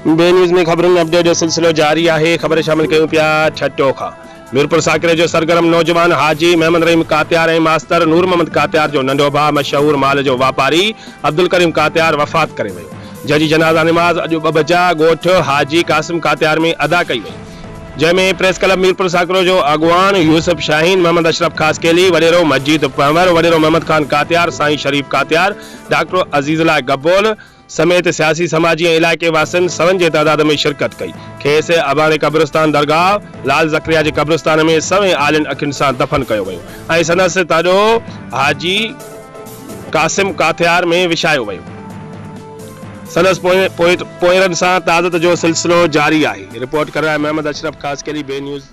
बे न्यूज़ में खबरों अपडेट जो सिलसिलो जारी है। खबर शामिल कयूं पिया छटो खां। मीरपुर साकिरे जो सरगर्म नौजवान हाजी महमद रहीम कात्यार ऐं मास्तर नूर मोहम्मद कात्यार जो नंढो भाउ मशहूर माल जो वापारी अब्दुल करीम कात्यार वफ़ात करे वियो। जंहिंजी जनाज़ा निमाज़ अॼु 2 बजा ॻोठ हाजी कासिम कात्यार में अदा कई वई, जंहिंमें प्रेस क्लब मीरपुर साकिरो जो अॻवान यूसुफ शाहीन, मोहम्मद अशरफ खासकेली, वॾेरो मजीद पंवर, वॾेरो मोहम्मद खान कात्यार, साईं शरीफ कात्यार, डॉक्टर अज़ीज़ुल्लाह गब्बोल समेत सियासी समाजी ऐं इलाइक़े वासियुनि सवन जे तादाद में शिरकत कई। खेसि अबाने कब्रिस्तान दरगाह लाल ज़करिया जे कब्रिस्तान में सवें आलिन अखियुनि सां दफ़न कयो वियो ऐं संदसि ताॾो हाजी कासिम कात्यार में विछायो वियो। संदसि पोइरनि सां ताज़त जो सिलसिलो जारी आहे। रिपोर्ट कर रहा है मोहम्मद अशरफ खासकेली, बे न्यूज़।